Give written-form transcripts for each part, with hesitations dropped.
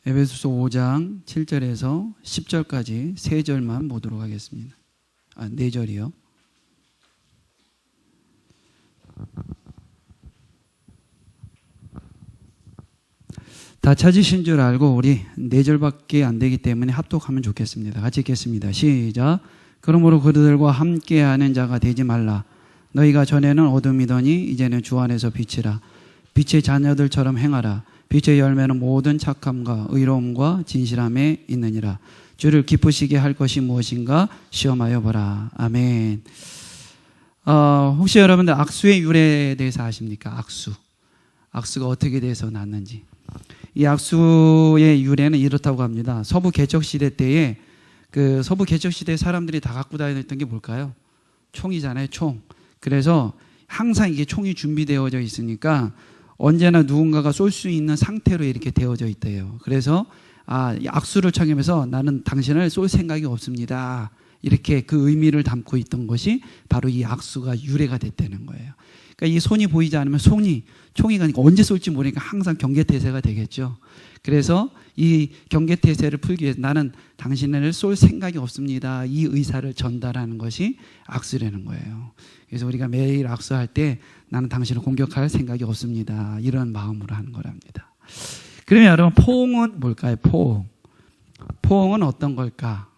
에베소서 5장 7절에서 10절까지 세 절만 보도록 하겠습니다. 4절이요. 다 찾으신 줄 알고 우리 4절밖에 안 되기 때문에 합독하면 좋겠습니다. 같이 읽겠습니다. 시작. 그러므로 그들과 함께하는 자가 되지 말라. 너희가 전에는 어둠이더니 이제는 주 안에서 빛이라. 빛의 자녀들처럼 행하라. 빛의 열매는 모든 착함과 의로움과 진실함에 있느니라. 주를 기쁘시게 할 것이 무엇인가 시험하여 보라. 아멘. 혹시 여러분들 악수의 유래에 대해서 아십니까? 악수가 어떻게 돼서 났는지. 이 악수의 유래는 이렇다고 합니다. 서부 개척시대 때에 서부 개척시대 사람들이 다 갖고 다녔던 게 뭘까요? 총이잖아요, 총. 그래서 항상 이게 총이 준비되어져 있으니까 언제나 누군가가 쏠 수 있는 상태로 이렇게 되어져 있대요. 그래서 악수를 청하면서 나는 당신을 쏠 생각이 없습니다. 이렇게 그 의미를 담고 있던 것이 바로 이 악수가 유래가 됐다는 거예요. 그러니까 이 손이 보이지 않으면 총이 가니까 언제 쏠지 모르니까 항상 경계태세가 되겠죠. 그래서 이 경계태세를 풀기 위해서 나는 당신을 쏠 생각이 없습니다. 이 의사를 전달하는 것이 악수라는 거예요. 그래서 우리가 매일 악수할 때 나는 당신을 공격할 생각이 없습니다. 이런 마음으로 하는 거랍니다. 그러면 여러분 포옹은 뭘까요? 포옹은 어떤 걸까?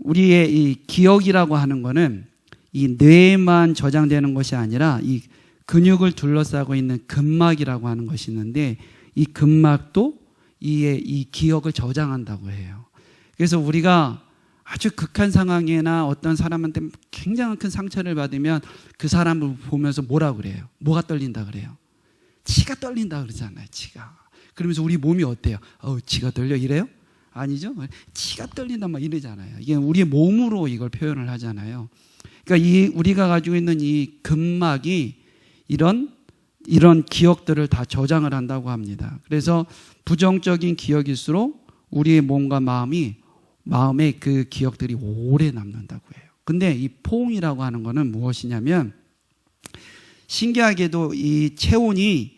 우리의 이 기억이라고 하는 거는 이 뇌에만 저장되는 것이 아니라 이 근육을 둘러싸고 있는 근막이라고 하는 것이 있는데 이 근막도 이 기억을 저장한다고 해요. 그래서 우리가 아주 극한 상황이나 어떤 사람한테 굉장히 큰 상처를 받으면 그 사람을 보면서 뭐라 그래요? 뭐가 떨린다 그래요? 치가 떨린다 그러잖아요. 치가. 그러면서 우리 몸이 어때요? 치가 떨려 이래요? 아니죠. 치가 떨린다 막 이러잖아요. 이게 우리의 몸으로 이걸 표현을 하잖아요. 그러니까 우리가 가지고 있는 이 근막이 이런 기억들을 다 저장을 한다고 합니다. 그래서 부정적인 기억일수록 우리의 몸과 마음에 그 기억들이 오래 남는다고 해요. 근데 이 포옹이라고 하는 거는 무엇이냐면 신기하게도 이 체온이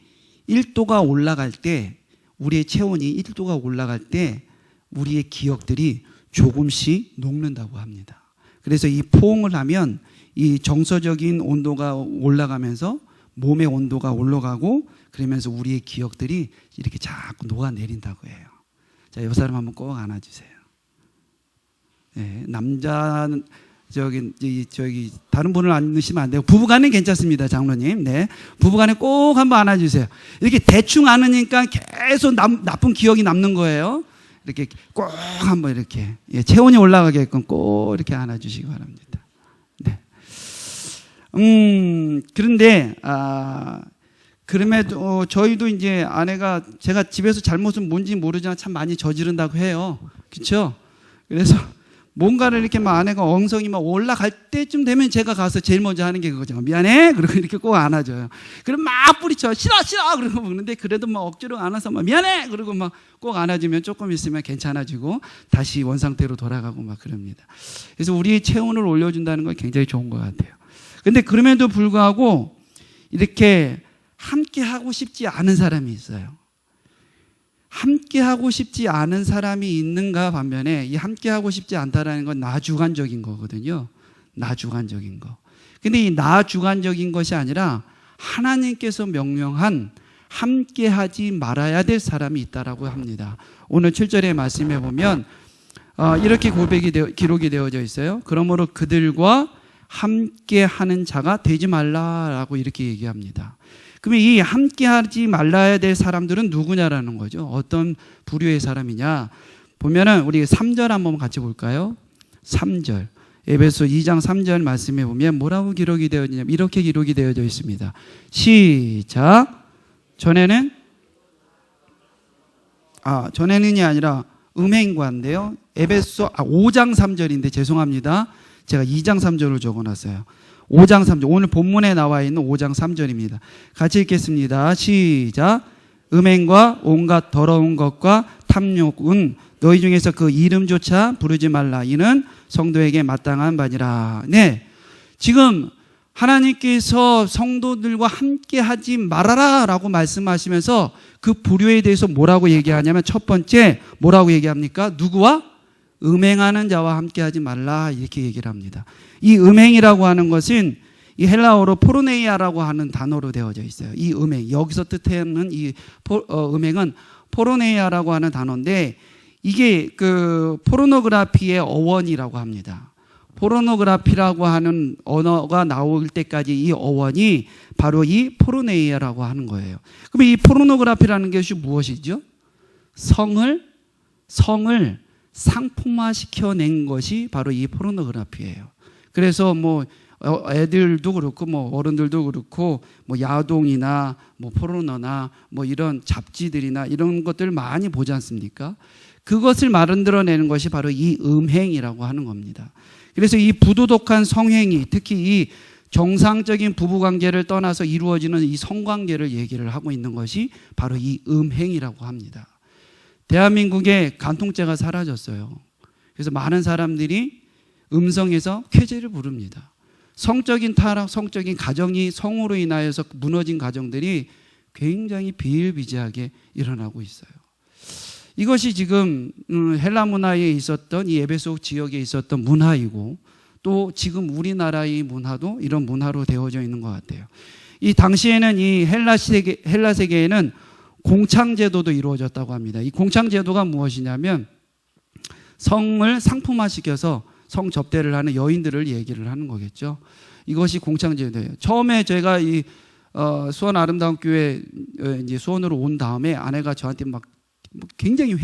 1도가 올라갈 때 우리의 체온이 1도가 올라갈 때 우리의 기억들이 조금씩 녹는다고 합니다. 그래서 이 포옹을 하면 이 정서적인 온도가 올라가면서 몸의 온도가 올라가고 그러면서 우리의 기억들이 이렇게 자꾸 녹아내린다고 해요. 자, 이 사람 한번 꼭 안아주세요. 네, 남자는 저기 다른 분을 안으시면 안 돼요. 부부간은 괜찮습니다, 장로님. 네, 부부간에 꼭 한번 안아주세요. 이렇게 대충 안으니까 계속 나쁜 기억이 남는 거예요. 이렇게 꼭 한번 이렇게 체온이 올라가게끔 꼭 이렇게 안아주시기 바랍니다. 네. 그런데 그럼에도 저희도 이제 아내가 제가 집에서 잘못은 뭔지 모르지만 참 많이 저지른다고 해요. 그렇죠? 그래서 뭔가를 이렇게 막 아내가 엉성이 막 올라갈 때쯤 되면 제가 가서 제일 먼저 하는 게 그거죠. 미안해. 그리고 이렇게 꼭 안아줘요. 그럼 막 뿌리쳐. 싫어. 그러고 먹는데 그래도 막 억지로 안아서 막 미안해. 그리고 막 꼭 안아주면 조금 있으면 괜찮아지고 다시 원상태로 돌아가고 막 그럽니다. 그래서 우리의 체온을 올려준다는 건 굉장히 좋은 것 같아요. 근데 그럼에도 불구하고 이렇게 함께 하고 싶지 않은 사람이 있어요. 함께 하고 싶지 않은 사람이 있는가 반면에 이 함께 하고 싶지 않다라는 건 나주관적인 거거든요. 나주관적인 거. 근데 이 나주관적인 것이 아니라 하나님께서 명령한 함께 하지 말아야 될 사람이 있다라고 합니다. 오늘 7절의 말씀에 보면 이렇게 기록이 되어져 있어요. 그러므로 그들과 함께 하는 자가 되지 말라라고 이렇게 얘기합니다. 그러면 이 함께 하지 말아야 될 사람들은 누구냐라는 거죠. 어떤 부류의 사람이냐. 보면은 우리 3절 한번 같이 볼까요? 3절. 에베소 2장 3절 말씀에 보면 뭐라고 기록이 되어있냐면 이렇게 기록이 되어져 있습니다. 시작. 전에는이 아니라 음행과인데요. 에베소 5장 3절인데 죄송합니다. 제가 2장 3절을 적어놨어요. 5장 3절. 오늘 본문에 나와 있는 5장 3절입니다. 같이 읽겠습니다. 시작. 음행과 온갖 더러운 것과 탐욕은 너희 중에서 그 이름조차 부르지 말라. 이는 성도에게 마땅한 바니라. 네. 지금 하나님께서 성도들과 함께 하지 말아라 라고 말씀하시면서 그 불효에 대해서 뭐라고 얘기하냐면 첫 번째 뭐라고 얘기합니까? 누구와? 음행하는 자와 함께 하지 말라 이렇게 얘기를 합니다. 이 음행이라고 하는 것은 이 헬라어로 포르네이아라고 하는 단어로 되어져 있어요. 이 음행, 여기서 뜻하는 이 음행은 포르네이아라고 하는 단어인데 이게 그 포르노그라피의 어원이라고 합니다. 포르노그라피라고 하는 언어가 나올 때까지 이 어원이 바로 이 포르네이아라고 하는 거예요. 그럼 이 포르노그라피라는 것이 무엇이죠? 성을 상품화시켜낸 것이 바로 이 포르노그라피예요. 그래서 뭐 애들도 그렇고 뭐 어른들도 그렇고 뭐 야동이나 뭐 포르노나 뭐 이런 잡지들이나 이런 것들 많이 보지 않습니까? 그것을 만들어내는 것이 바로 이 음행이라고 하는 겁니다. 그래서 이 부도덕한 성행위, 특히 이 정상적인 부부관계를 떠나서 이루어지는 이 성관계를 얘기를 하고 있는 것이 바로 이 음행이라고 합니다. 대한민국에 간통죄가 사라졌어요. 그래서 많은 사람들이 음성에서 쾌재를 부릅니다. 성적인 타락, 성적인 가정이 성으로 인하여서 무너진 가정들이 굉장히 비일비재하게 일어나고 있어요. 이것이 지금 헬라 문화에 있었던 이 에베소 지역에 있었던 문화이고 또 지금 우리나라의 문화도 이런 문화로 되어져 있는 것 같아요. 이 당시에는 이 헬라 세계에는 공창제도도 이루어졌다고 합니다. 이 공창제도가 무엇이냐면 성을 상품화시켜서 성접대를 하는 여인들을 얘기를 하는 거겠죠. 이것이 공창제도예요. 처음에 제가 이 수원 아름다운 교회 이제 수원으로 온 다음에 아내가 저한테 막 굉장히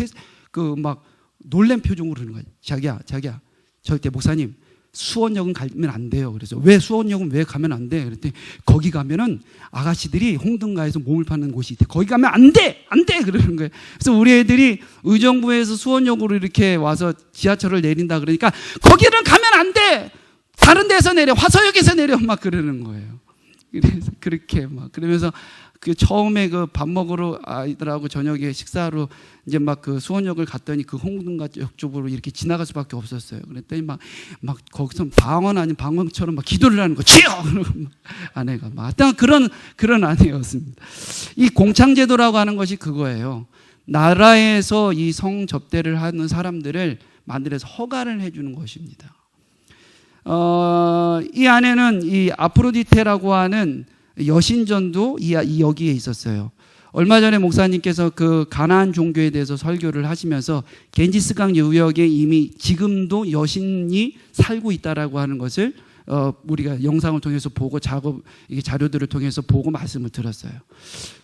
막 놀란 표정으로 그러는 거예요. 자기야, 절대 목사님 수원역은 가면 안 돼요. 그래서 왜 수원역은 왜 가면 안 돼? 그랬더니 거기 가면은 아가씨들이 홍등가에서 몸을 파는 곳이 있대. 거기 가면 안 돼, 그러는 거예요. 그래서 우리 애들이 의정부에서 수원역으로 이렇게 와서 지하철을 내린다 그러니까 거기는 가면 안 돼. 다른 데서 내려, 화서역에서 내려 막 그러는 거예요. 그래서 그렇게 막 그러면서 그 처음에 그 밥 먹으러 아이들하고 저녁에 식사하러 이제 막 그 수원역을 갔더니 그 홍등가 쪽으로 이렇게 지나갈 수밖에 없었어요. 그랬더니 막 거기서 방언 아닌 방언처럼 막 기도를 하는 거, 주여! 아내가 막 어떤 그런 아내였습니다. 이 공창제도라고 하는 것이 그거예요. 나라에서 이 성접대를 하는 사람들을 만들어서 허가를 해주는 것입니다. 이 안에는 이 아프로디테라고 하는 여신전도 여기에 있었어요. 얼마 전에 목사님께서 그 가나안 종교에 대해서 설교를 하시면서 겐지스강 유역에 이미 지금도 여신이 살고 있다라고 하는 것을 우리가 영상을 통해서 보고 자료들을 통해서 보고 말씀을 들었어요.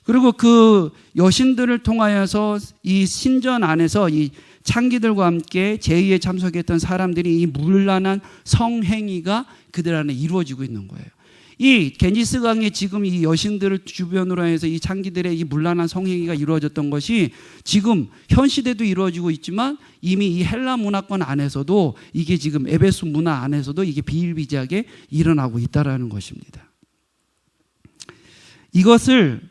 그리고 그 여신들을 통하여서 이 신전 안에서 이 창기들과 함께 제의에 참석했던 사람들이 이 문란한 성행위가 그들 안에 이루어지고 있는 거예요. 이 겐지스강에 지금 이 여신들을 주변으로 해서 이 창기들의 이 문란한 성행위가 이루어졌던 것이 지금 현 시대도 이루어지고 있지만 이미 이 헬라 문화권 안에서도 이게 지금 에베소 문화 안에서도 이게 비일비재하게 일어나고 있다라는 것입니다. 이것을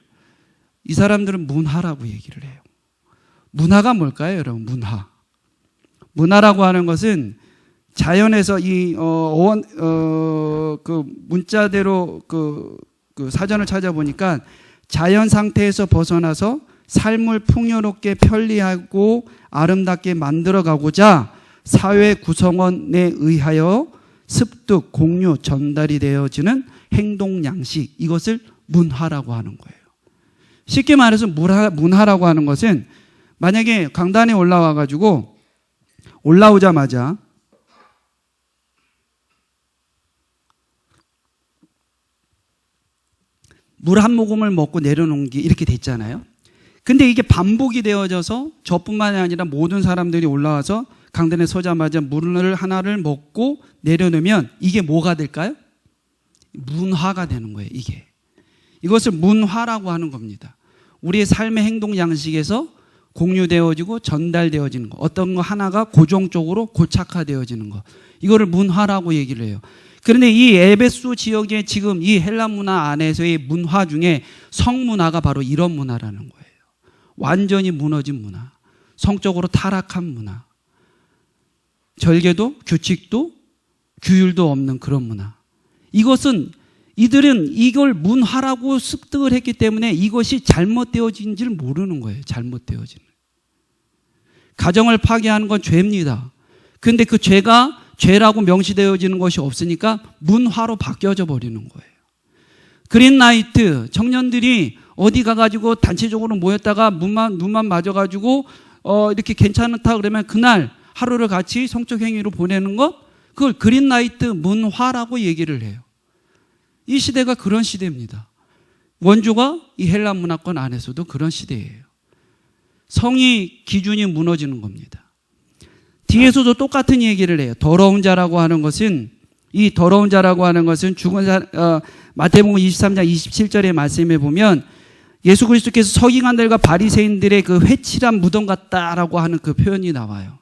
이 사람들은 문화라고 얘기를 해요. 문화가 뭘까요, 여러분? 문화라고 하는 것은 자연에서 그 문자대로 그 사전을 찾아보니까 자연 상태에서 벗어나서 삶을 풍요롭게 편리하고 아름답게 만들어가고자 사회 구성원에 의하여 습득, 공유, 전달이 되어지는 행동 양식, 이것을 문화라고 하는 거예요. 쉽게 말해서 문화라고 하는 것은 만약에 강단에 올라오자마자 물 한 모금을 먹고 내려놓은 게 이렇게 됐잖아요. 근데 이게 반복이 되어져서 저뿐만이 아니라 모든 사람들이 올라와서 강단에 서자마자 물을 하나를 먹고 내려놓으면 이게 뭐가 될까요? 문화가 되는 거예요. 이것을 문화라고 하는 겁니다. 우리의 삶의 행동 양식에서 공유되어지고 전달되어지는 것, 어떤 거 하나가 고정적으로 고착화되어지는 것, 이거를 문화라고 얘기를 해요. 그런데 이 에베소 지역의 지금 이 헬라 문화 안에서의 문화 중에 성문화가 바로 이런 문화라는 거예요. 완전히 무너진 문화, 성적으로 타락한 문화, 절개도 규칙도 규율도 없는 그런 문화. 이것은 이들은 이걸 문화라고 습득을 했기 때문에 이것이 잘못되어진 줄 모르는 거예요. 잘못되어지는. 가정을 파괴하는 건 죄입니다. 근데 그 죄가 죄라고 명시되어지는 것이 없으니까 문화로 바뀌어져 버리는 거예요. 그린라이트 청년들이 어디 가가지고 단체적으로 모였다가 눈만 맞아가지고 이렇게 괜찮다 그러면 그날 하루를 같이 성적 행위로 보내는 것, 그걸 그린라이트 문화라고 얘기를 해요. 이 시대가 그런 시대입니다. 원주가 이 헬라 문화권 안에서도 그런 시대예요. 성의 기준이 무너지는 겁니다. 뒤에서도 똑같은 얘기를 해요. 더러운 자라고 하는 것은, 이 더러운 자라고 하는 것은 죽은 마태복음 23장 27절의 말씀에 보면 예수 그리스도께서 서기관들과 바리새인들의 그 회칠한 무덤 같다라고 하는 그 표현이 나와요.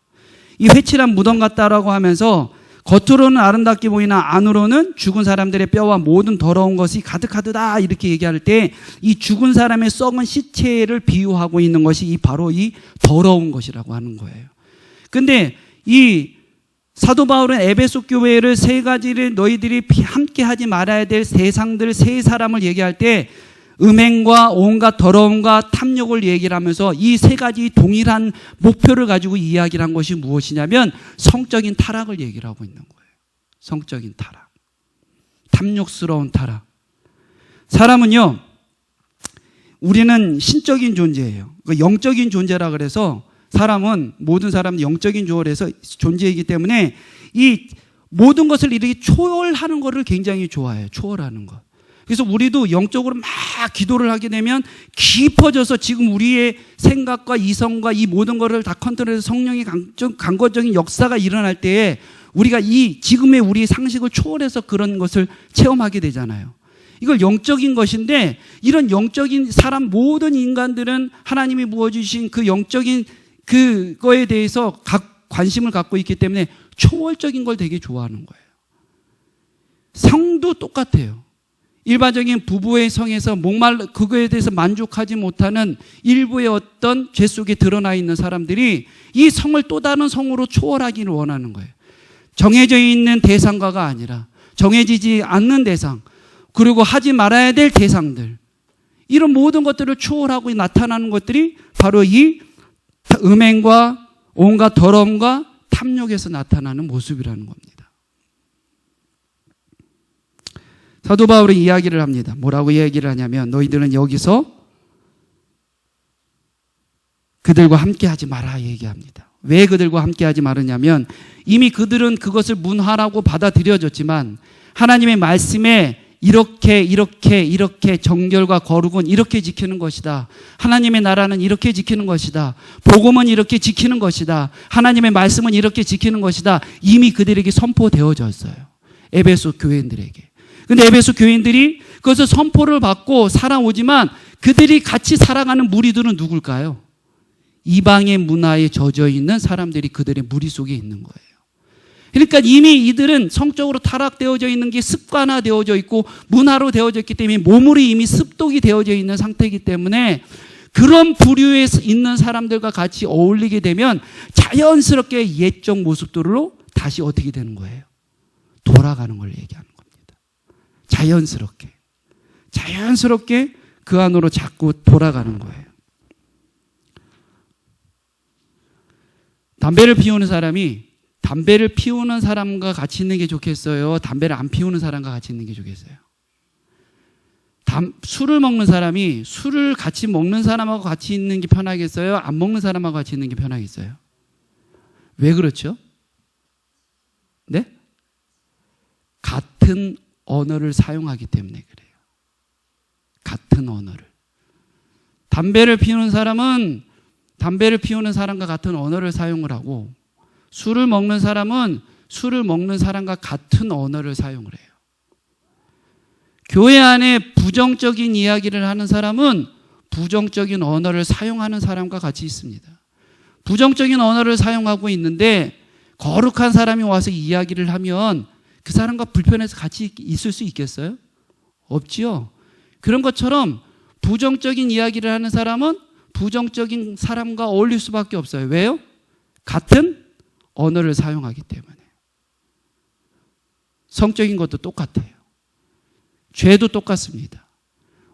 이 회칠한 무덤 같다라고 하면서 겉으로는 아름답게 보이나 안으로는 죽은 사람들의 뼈와 모든 더러운 것이 가득하다 이렇게 얘기할 때 이 죽은 사람의 썩은 시체를 비유하고 있는 것이 바로 이 더러운 것이라고 하는 거예요. 근데 이 사도 바울은 에베소 교회를 세 가지를 너희들이 함께 하지 말아야 될 대상들 세 사람을 얘기할 때 음행과 온갖 더러움과 탐욕을 얘기를 하면서 이 세 가지 동일한 목표를 가지고 이야기를 한 것이 무엇이냐면 성적인 타락을 얘기를 하고 있는 거예요. 성적인 타락. 탐욕스러운 타락. 사람은요, 우리는 신적인 존재예요. 영적인 존재라 그래서 사람은, 모든 사람은 영적인 존재이기 때문에 이 모든 것을 이렇게 초월하는 것을 굉장히 좋아해요. 초월하는 것. 그래서 우리도 영적으로 막 기도를 하게 되면 깊어져서 지금 우리의 생각과 이성과 이 모든 것을 다 컨트롤해서 성령의 강건적인 역사가 일어날 때에 우리가 이 지금의 우리의 상식을 초월해서 그런 것을 체험하게 되잖아요. 이걸 영적인 것인데, 이런 영적인 사람 모든 인간들은 하나님이 부어주신 그 영적인 그거에 대해서 관심을 갖고 있기 때문에 초월적인 걸 되게 좋아하는 거예요. 성도 똑같아요. 일반적인 부부의 성에서 그거에 대해서 만족하지 못하는 일부의 어떤 죄 속에 드러나 있는 사람들이 이 성을 또 다른 성으로 초월하기를 원하는 거예요. 정해져 있는 대상과가 아니라 정해지지 않는 대상, 그리고 하지 말아야 될 대상들, 이런 모든 것들을 초월하고 나타나는 것들이 바로 이 음행과 온갖 더러움과 탐욕에서 나타나는 모습이라는 겁니다. 사도 바울이 이야기를 합니다. 뭐라고 이야기를 하냐면 너희들은 여기서 그들과 함께하지 마라 얘기합니다. 왜 그들과 함께하지 말으냐면 이미 그들은 그것을 문화라고 받아들여졌지만 하나님의 말씀에 이렇게 정결과 거룩은 이렇게 지키는 것이다. 하나님의 나라는 이렇게 지키는 것이다. 복음은 이렇게 지키는 것이다. 하나님의 말씀은 이렇게 지키는 것이다. 이미 그들에게 선포되어졌어요. 에베소 교인들에게. 근데 에베소 교인들이 그것을 선포를 받고 살아오지만 그들이 같이 살아가는 무리들은 누굴까요? 이방의 문화에 젖어 있는 사람들이 그들의 무리 속에 있는 거예요. 그러니까 이미 이들은 성적으로 타락되어져 있는 게 습관화되어져 있고 문화로 되어져 있기 때문에 몸으로 이미 습독이 되어져 있는 상태이기 때문에 그런 부류에 있는 사람들과 같이 어울리게 되면 자연스럽게 옛적 모습들로 다시 어떻게 되는 거예요? 돌아가는 걸 얘기하는 겁니다. 자연스럽게 그 안으로 자꾸 돌아가는 거예요. 담배를 피우는 사람과 같이 있는 게 좋겠어요? 담배를 안 피우는 사람과 같이 있는 게 좋겠어요? 술을 먹는 사람이 술을 같이 먹는 사람하고 같이 있는 게 편하겠어요? 안 먹는 사람하고 같이 있는 게 편하겠어요? 왜 그렇죠? 네? 같은 언어를 사용하기 때문에 그래요. 같은 언어를. 담배를 피우는 사람은 담배를 피우는 사람과 같은 언어를 사용을 하고 술을 먹는 사람은 술을 먹는 사람과 같은 언어를 사용을 해요. 교회 안에 부정적인 이야기를 하는 사람은 부정적인 언어를 사용하는 사람과 같이 있습니다. 부정적인 언어를 사용하고 있는데 거룩한 사람이 와서 이야기를 하면 그 사람과 불편해서 같이 있을 수 있겠어요? 없지요. 그런 것처럼 부정적인 이야기를 하는 사람은 부정적인 사람과 어울릴 수밖에 없어요. 왜요? 같은 언어를 사용하기 때문에. 성적인 것도 똑같아요. 죄도 똑같습니다.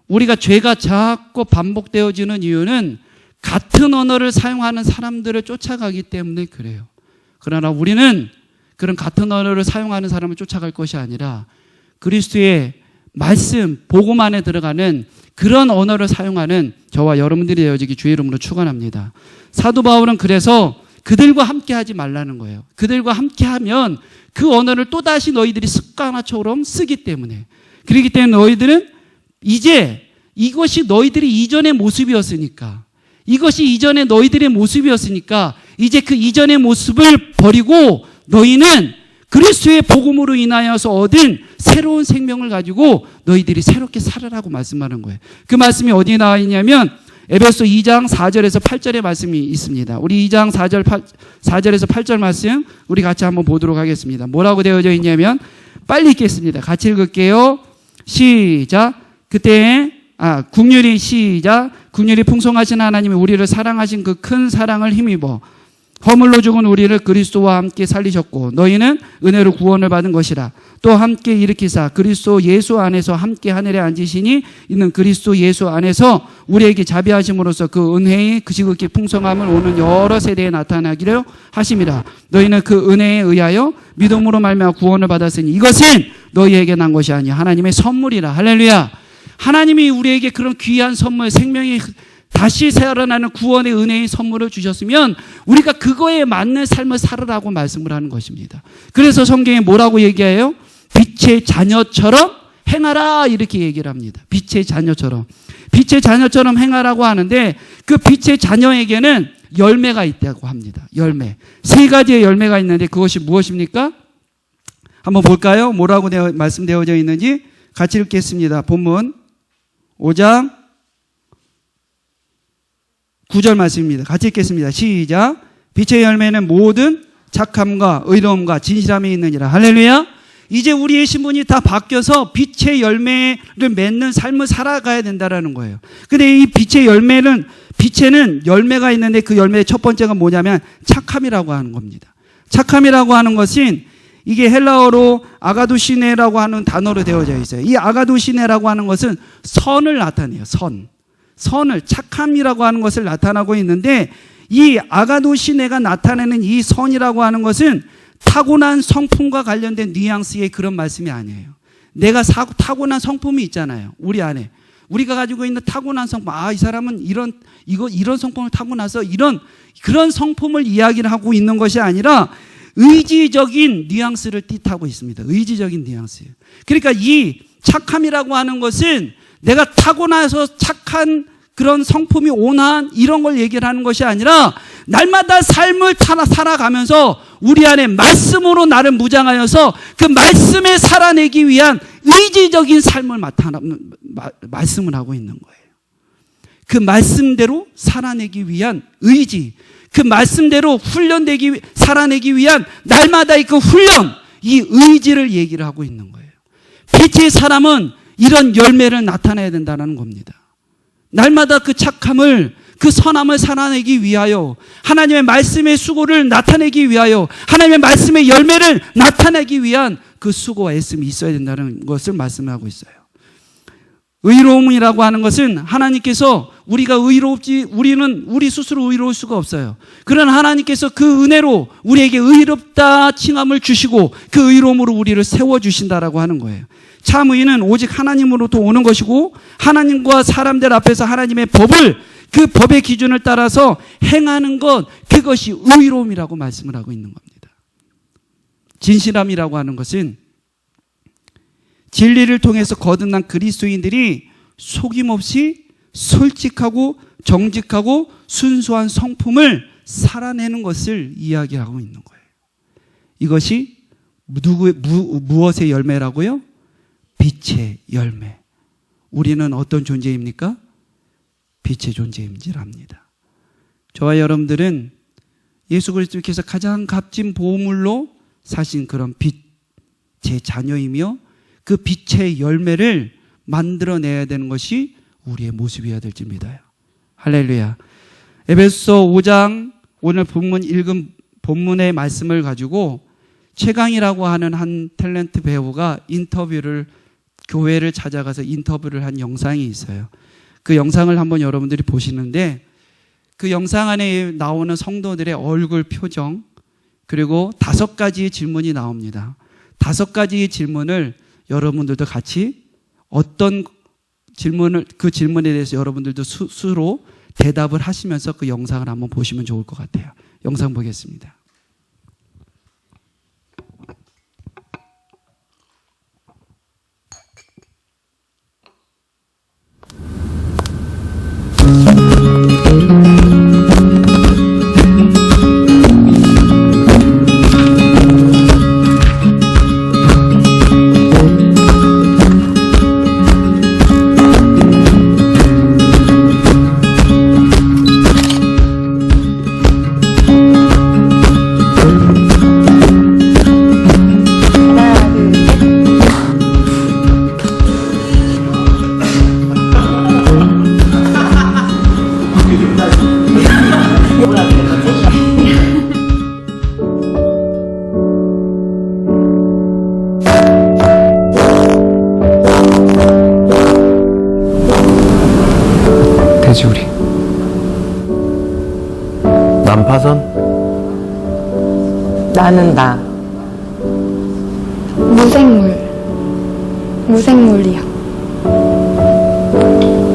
우리가 죄가 자꾸 반복되어지는 이유는 같은 언어를 사용하는 사람들을 쫓아가기 때문에 그래요. 그러나 우리는 그런 같은 언어를 사용하는 사람을 쫓아갈 것이 아니라 그리스도의 말씀, 복음 안에 들어가는 그런 언어를 사용하는 저와 여러분들이 되어지기 주의 이름으로 축원합니다. 사도 바울은 그래서 그들과 함께 하지 말라는 거예요. 그들과 함께 하면 그 언어를 또다시 너희들이 습관화처럼 쓰기 때문에, 그렇기 때문에 너희들은 이제 이것이 너희들이 이전의 모습이었으니까, 이것이 이전의 너희들의 모습이었으니까 이제 그 이전의 모습을 버리고 너희는 그리스도의 복음으로 인하여서 얻은 새로운 생명을 가지고 너희들이 새롭게 살아라고 말씀하는 거예요. 그 말씀이 어디에 나와 있냐면 에베소 2장 4절에서 8절의 말씀이 있습니다. 우리 2장 4절에서 8절 말씀 우리 같이 한번 보도록 하겠습니다. 뭐라고 되어져 있냐면, 빨리 읽겠습니다. 같이 읽을게요. 시작. 국률이 풍성하신 하나님이 우리를 사랑하신 그 큰 사랑을 힘입어 허물로 죽은 우리를 그리스도와 함께 살리셨고 너희는 은혜로 구원을 받은 것이라. 또 함께 일으키사 그리스도 예수 안에서 함께 하늘에 앉으시니 있는 그리스도 예수 안에서 우리에게 자비하심으로써 그 은혜의 그 지극히 풍성함을 오는 여러 세대에 나타나기로 하심이라. 너희는 그 은혜에 의하여 믿음으로 말미암아 구원을 받았으니 이것은 너희에게 난 것이 아니야 하나님의 선물이라. 할렐루야. 하나님이 우리에게 그런 귀한 선물, 생명이 다시 살아나는 구원의 은혜의 선물을 주셨으면 우리가 그거에 맞는 삶을 살으라고 말씀을 하는 것입니다. 그래서 성경에 뭐라고 얘기해요? 빛의 자녀처럼 행하라, 이렇게 얘기를 합니다. 빛의 자녀처럼. 빛의 자녀처럼 행하라고 하는데 그 빛의 자녀에게는 열매가 있다고 합니다. 열매. 3가지의 열매가 있는데 그것이 무엇입니까? 한번 볼까요? 뭐라고 말씀되어져 있는지 같이 읽겠습니다. 본문 5장 9절 말씀입니다. 같이 읽겠습니다. 시작. 빛의 열매는 모든 착함과 의로움과 진실함이 있느니라. 할렐루야. 이제 우리의 신분이 다 바뀌어서 빛의 열매를 맺는 삶을 살아가야 된다라는 거예요. 근데 이 빛의 열매는, 빛에는 열매가 있는데 그 열매의 첫 번째가 뭐냐면 착함이라고 하는 겁니다. 착함이라고 하는 것은 이게 헬라어로 아가두시네라고 하는 단어로 되어져 있어요. 이 아가두시네라고 하는 것은 선을 나타내요. 선을, 착함이라고 하는 것을 나타나고 있는데, 이 아가두시네가 나타내는 이 선이라고 하는 것은 타고난 성품과 관련된 뉘앙스의 그런 말씀이 아니에요. 내가 타고난 성품이 있잖아요. 우리 안에. 우리가 가지고 있는 타고난 성품. 이 사람은 이런 성품을 타고나서 그런 성품을 이야기를 하고 있는 것이 아니라 의지적인 뉘앙스를 뜻하고 있습니다. 의지적인 뉘앙스예요. 그러니까 이 착함이라고 하는 것은 내가 타고나서 착한 그런 성품이 온화한 이런 걸 얘기를 하는 것이 아니라 날마다 삶을 살아가면서 우리 안에 말씀으로 나를 무장하여서 그 말씀에 살아내기 위한 의지적인 삶을 말씀을 하고 있는 거예요. 그 말씀대로 살아내기 위한 의지, 그 말씀대로 살아내기 위한 날마다 그 훈련, 이 의지를 얘기를 하고 있는 거예요. 빛의 사람은 이런 열매를 나타내야 된다는 겁니다. 날마다 그 착함을, 그 선함을 살아내기 위하여, 하나님의 말씀의 수고를 나타내기 위하여, 하나님의 말씀의 열매를 나타내기 위한 그 수고와 애씀이 있어야 된다는 것을 말씀하고 있어요. 의로움이라고 하는 것은 하나님께서 우리가 우리는 우리 스스로 의로울 수가 없어요. 그러나 하나님께서 그 은혜로 우리에게 의롭다 칭함을 주시고 그 의로움으로 우리를 세워주신다라고 하는 거예요. 참 의는 오직 하나님으로부터 오는 것이고 하나님과 사람들 앞에서 하나님의 그 법의 기준을 따라서 행하는 것, 그것이 의로움이라고 말씀을 하고 있는 겁니다. 진실함이라고 하는 것은 진리를 통해서 거듭난 그리스도인들이 속임없이 솔직하고 정직하고 순수한 성품을 살아내는 것을 이야기하고 있는 거예요. 이것이 무엇의 열매라고요? 빛의 열매. 우리는 어떤 존재입니까? 빛의 존재임질합니다. 저와 여러분들은 예수 그리스도께서 가장 값진 보물로 사신 그런 빛의 자녀이며 그 빛의 열매를 만들어내야 되는 것이 우리의 모습이어야 될 줄 믿어요. 할렐루야. 에베소 5장 오늘 읽은 본문의 말씀을 가지고 최강이라고 하는 한 탤런트 배우가 인터뷰를 교회를 찾아가서 인터뷰를 한 영상이 있어요. 그 영상을 한번 여러분들이 보시는데 그 영상 안에 나오는 성도들의 얼굴 표정 그리고 5가지의 질문이 나옵니다. 5가지의 질문을 여러분들도 같이 어떤 질문을 그 질문에 대해서 여러분들도 스스로 대답을 하시면서 그 영상을 한번 보시면 좋을 것 같아요. 영상 보겠습니다. 돼지우리. 난파선? 나는 나. 무생물이야.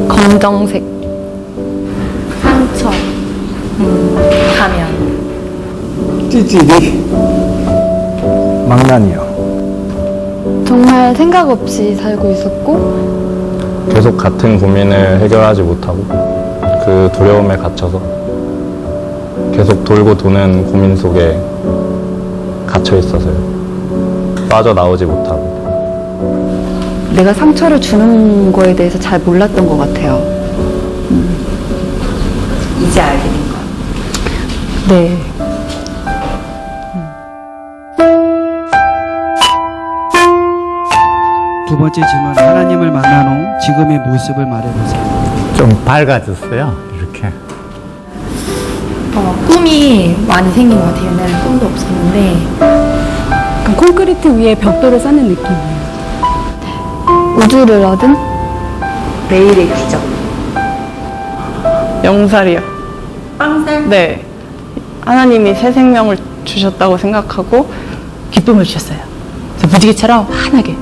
검정색. 상처. 가면. 찌질이. 망나니요. 정말 생각 없이 살고 있었고 계속 같은 고민을 해결하지 못하고 그 두려움에 갇혀서 계속 돌고 도는 고민 속에 갇혀 있어서요. 빠져나오지 못하고. 내가 상처를 주는 거에 대해서 잘 몰랐던 것 같아요. 이제 알게 된 거. 네. 두 번째 질문, 하나님을 만난 후 지금의 모습을 말해보세요. 좀 밝아졌어요. 이렇게. 꿈이 많이 생긴 것 같아요. 옛날엔 꿈도 없었는데 약간 콘크리트 위에 벽돌을 쌓는 느낌이에요. 우주를 얻은 매일의 기적. 영살이요. 빵살? 네. 하나님이 새 생명을 주셨다고 생각하고 기쁨을 주셨어요. 저 무지개처럼 환하게.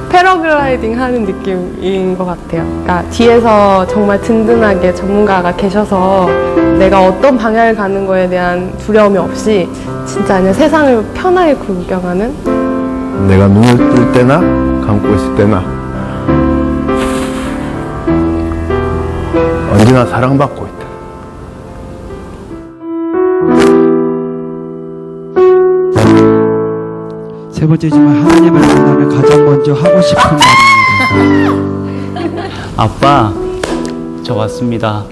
패러글라이딩 하는 느낌인 것 같아요. 그러니까 뒤에서 정말 든든하게 전문가가 계셔서 내가 어떤 방향을 가는 거에 대한 두려움이 없이 진짜 그냥 세상을 편하게 구경하는? 내가 눈을 뜰 때나 감고 있을 때나 언제나 사랑받고 있다. 세 번째 질문, 하나님을 만나면 가장 먼저 하고 싶은 말입니다. 아빠, 저 왔습니다.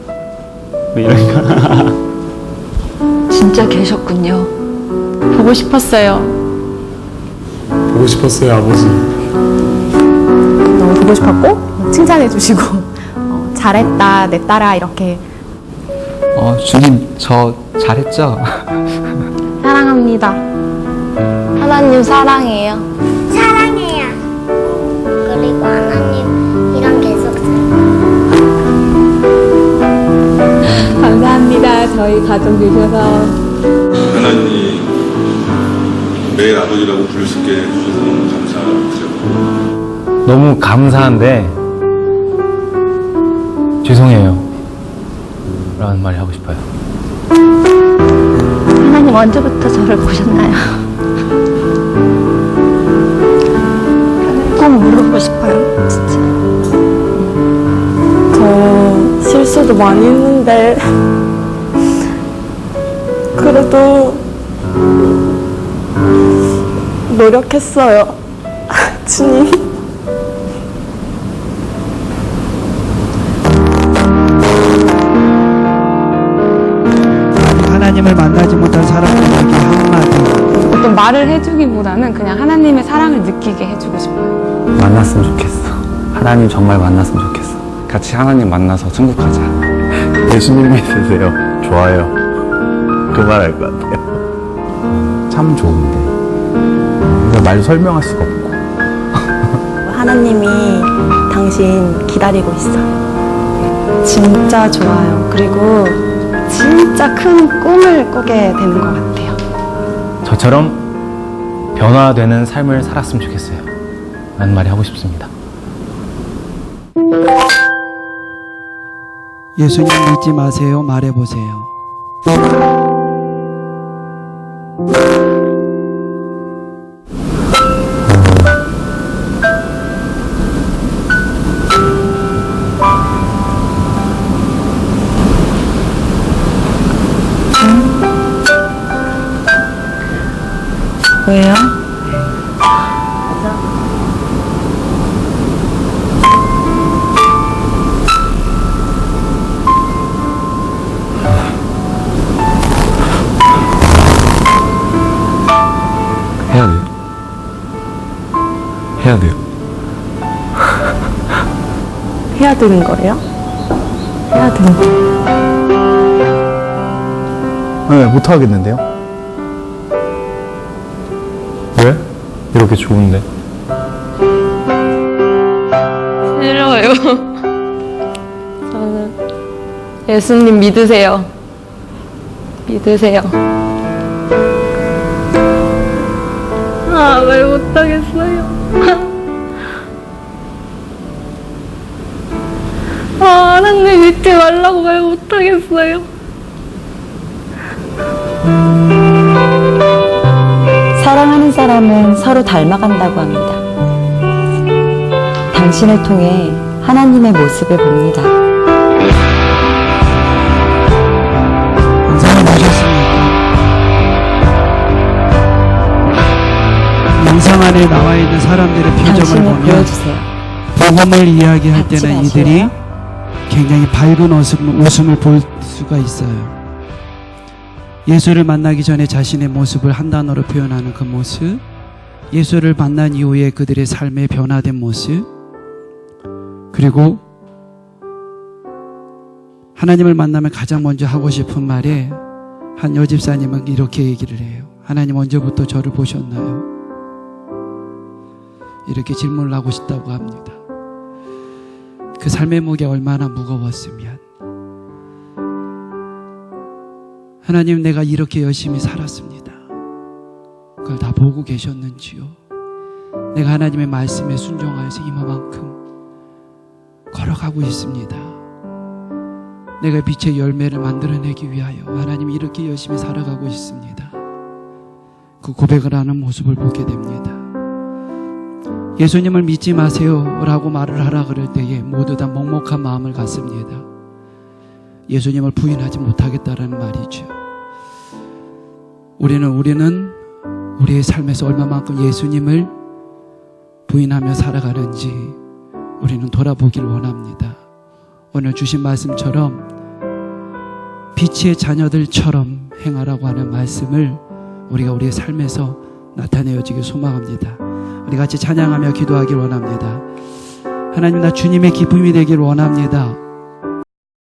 뭐 이런 거. 진짜 계셨군요. 보고 싶었어요. 보고 싶었어요, 아버지. 너무 보고 싶었고 칭찬해주시고 잘했다 내 딸아 이렇게. 주님, 저 잘했죠? 사랑합니다. 하나님 사랑해요. 사랑해요. 그리고 하나님이랑 계속 감사합니다. 저희 가족 되셔서. 하나님이 매일 아버지라고 부를 수 있게 해주셔서 너무 감사하죠. 너무 감사한데 죄송해요 라는 말이 하고 싶어요. 하나님 언제부터 저를 보셨나요? 꼭 물어보고 싶어요. 진짜. 저 실수도 많이 했는데 그래도 노력했어요. 주님. 하나님을 만나지 못한 사람들에게 한마디. 어떤 말을 해주기보다는 그냥 하나님의 사랑을 느끼게 해주고 싶어요. 만났으면 좋겠어. 하나님 정말 만났으면 좋겠어. 같이 하나님 만나서 천국 가자. 예수님 믿으세요. 좋아요. 그 말 할 것 같아요. 참 좋은데. 말로 설명할 수가 없고. 하나님이 당신 기다리고 있어. 진짜 좋아요. 그리고 진짜 큰 꿈을 꾸게 되는 것 같아요. 저처럼 변화되는 삶을 살았으면 좋겠어요. 라는 말이 하고 싶습니다. 예수님 믿지 마세요. 말해보세요. 왜요? 해야 돼요. 해야 돼요. 해야 되는 거예요? 해야 되는 거예요? 네, 못하겠는데요? 왜? 이렇게 좋은데? 싫어요. 저는 예수님 믿으세요. 믿으세요. 아, 왜 못하겠어요? 아, 하나님 믿지 말라고 왜 못하겠어요? 사랑하는 사람은 서로 닮아간다고 합니다. 당신을 통해 하나님의 모습을 봅니다. 영상을 보셨습니까? 영상 안에 나와 있는 사람들의 표정을 당신을 보면 보여주세요. 복음을 이야기할 같이 때는 마실래요? 이들이 굉장히 밝은 웃음을 볼 수가 있어요. 예수를 만나기 전에 자신의 모습을 한 단어로 표현하는 그 모습, 예수를 만난 이후에 그들의 삶의 변화된 모습, 그리고 하나님을 만나면 가장 먼저 하고 싶은 말에 한 여집사님은 이렇게 얘기를 해요. 하나님 언제부터 저를 보셨나요? 이렇게 질문을 하고 싶다고 합니다. 그 삶의 무게 얼마나 무거웠으면, 하나님 내가 이렇게 열심히 살았습니다. 그걸 다 보고 계셨는지요? 내가 하나님의 말씀에 순종하여서 이만큼 걸어가고 있습니다. 내가 빛의 열매를 만들어내기 위하여 하나님 이렇게 열심히 살아가고 있습니다. 그 고백을 하는 모습을 보게 됩니다. 예수님을 믿지 마세요 라고 말을 하라 그럴 때에 모두 다 먹먹한 마음을 갖습니다. 예수님을 부인하지 못하겠다라는 말이죠. 우리는 우리의 삶에서 얼마만큼 예수님을 부인하며 살아가는지 우리는 돌아보길 원합니다. 오늘 주신 말씀처럼 빛의 자녀들처럼 행하라고 하는 말씀을 우리가 우리의 삶에서 나타내어지길 소망합니다. 우리 같이 찬양하며 기도하길 원합니다. 하나님, 나 주님의 기쁨이 되길 원합니다.